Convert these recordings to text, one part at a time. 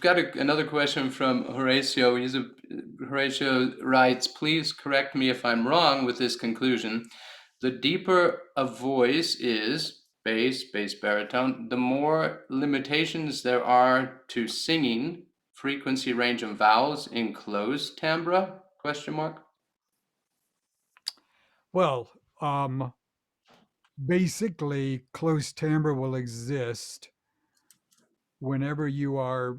we've got another question from Horatio. Horatio writes, please correct me if I'm wrong with this conclusion. The deeper a voice is, bass, baritone, the more limitations there are to singing, frequency, range, and vowels in closed timbre, question mark? Well, basically, close timbre will exist whenever you are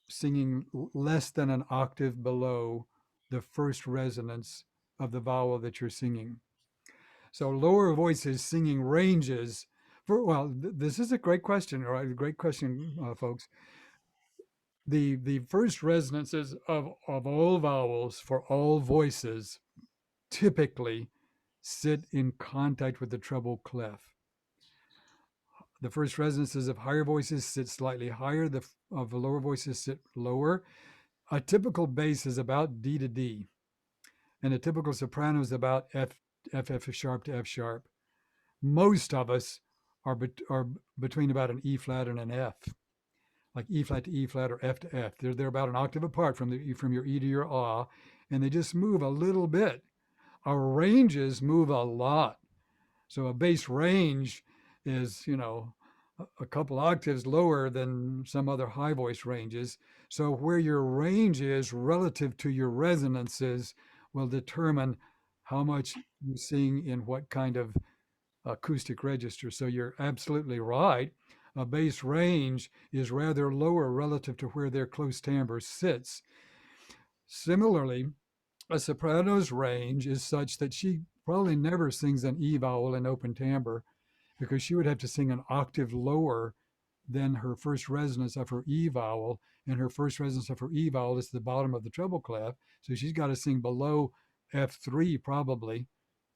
singing less than an octave below the first resonance of the vowel that you're singing. So lower voices singing ranges. This is a great question, all right? Great question, folks. The first resonances of all vowels for all voices typically sit in contact with the treble clef. The first resonances of higher voices sit slightly higher, of the lower voices sit lower. A typical bass is about D to D, and a typical soprano is about F sharp to F sharp. Most of us are between about an E flat and an F, like E flat to E flat or F to F. They're about an octave apart from your E to your ah, and they just move a little bit. Our ranges move a lot. So a bass range is, a couple octaves lower than some other high voice ranges. So where your range is relative to your resonances will determine how much you sing in what kind of acoustic register. So you're absolutely right. A bass range is rather lower relative to where their close timbre sits. Similarly, a soprano's range is such that she probably never sings an E vowel in open timbre because she would have to sing an octave lower than her first resonance of her E vowel, and her first resonance of her E vowel is the bottom of the treble clef. So she's got to sing below F3 probably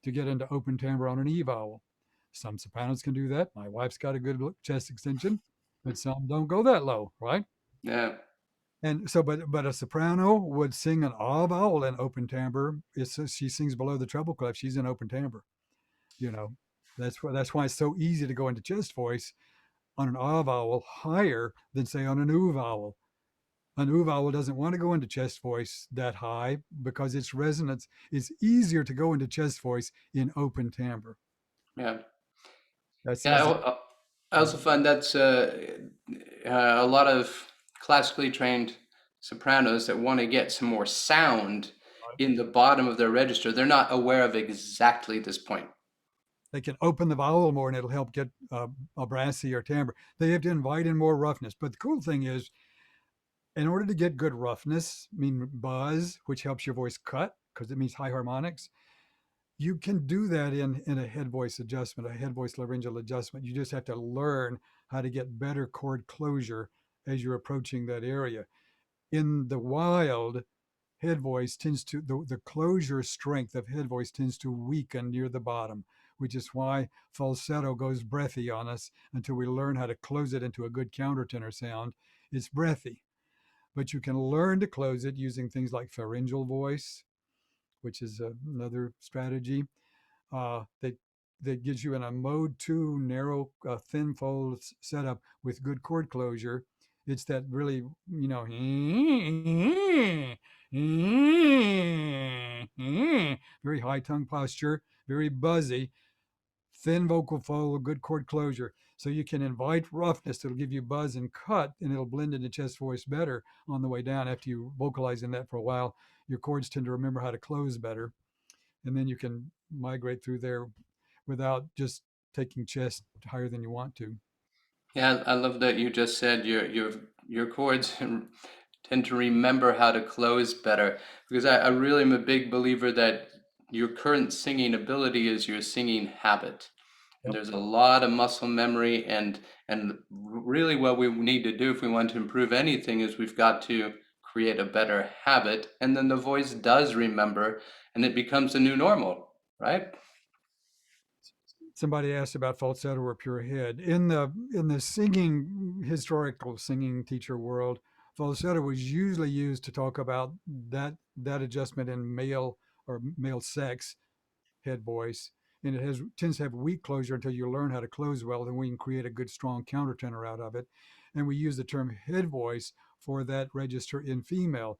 to get into open timbre on an E vowel. Some sopranos can do that. My wife's got a good chest extension, but some don't go that low, right? Yeah. And so, but a soprano would sing an ah vowel in open timbre. She sings below the treble clef. She's in open timbre. You know, that's why it's so easy to go into chest voice on an ah vowel higher than say on an oo vowel. An oo vowel doesn't want to go into chest voice that high because its resonance is easier to go into chest voice in open timbre. Yeah. That's Yeah, easy. I also find that's a lot of classically trained sopranos that want to get some more sound in the bottom of their register. They're not aware of exactly this point. They can open the vowel more and it'll help get a brassy or timbre. They have to invite in more roughness. But the cool thing is, in order to get good roughness, I mean buzz, which helps your voice cut because it means high harmonics, you can do that in a head voice adjustment, a head voice laryngeal adjustment. You just have to learn how to get better chord closure as you're approaching that area. In the wild, head voice tends to, the closure strength of head voice tends to weaken near the bottom, which is why falsetto goes breathy on us until we learn how to close it into a good countertenor sound. It's breathy, but you can learn to close it using things like pharyngeal voice, which is another strategy that gives you in a mode 2 narrow thin fold setup with good chord closure. It's that really, very high tongue posture, very buzzy, thin vocal fold, good chord closure. So you can invite roughness. It'll give you buzz and cut, and it'll blend into chest voice better on the way down. After you vocalize in that for a while, your chords tend to remember how to close better. And then you can migrate through there without just taking chest higher than you want to. Yeah, I love that you just said your chords tend to remember how to close better because I really am a big believer that your current singing ability is your singing habit. And Yep. there's a lot of muscle memory and really what we need to do if we want to improve anything is we've got to create a better habit and then the voice does remember and it becomes a new normal, right? Somebody asked about falsetto or pure head. In the singing historical singing teacher world, falsetto was usually used to talk about that adjustment in male or male sex head voice, and it tends to have weak closure until you learn how to close well. Then we can create a good strong countertenor out of it. And we use the term head voice for that register in female.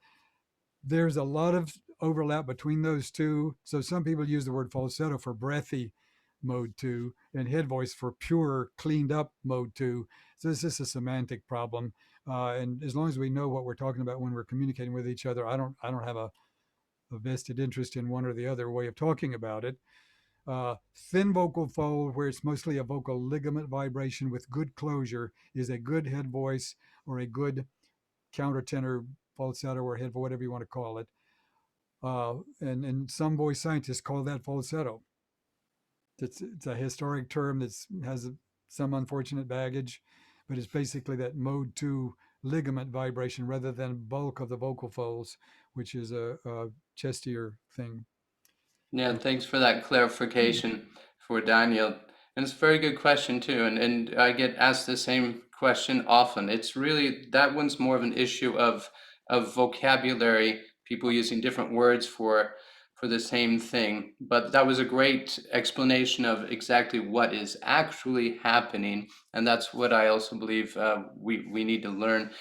There's a lot of overlap between those two. So some people use the word falsetto for breathy mode 2 and head voice for pure, cleaned up mode 2. So it's just a semantic problem. And as long as we know what we're talking about when we're communicating with each other, I don't have a vested interest in one or the other way of talking about it. Thin vocal fold, where it's mostly a vocal ligament vibration with good closure, is a good head voice or a good countertenor falsetto or head, whatever you want to call it. And some voice scientists call that falsetto. It's a historic term that has some unfortunate baggage, but it's basically that mode 2 ligament vibration rather than bulk of the vocal folds, which is a chestier thing. Yeah, thanks for that clarification for Daniel. And it's a very good question too. And I get asked the same question often. It's really, that one's more of an issue of vocabulary, people using different words for the same thing. But that was a great explanation of exactly what is actually happening. And that's what I also believe we need to learn.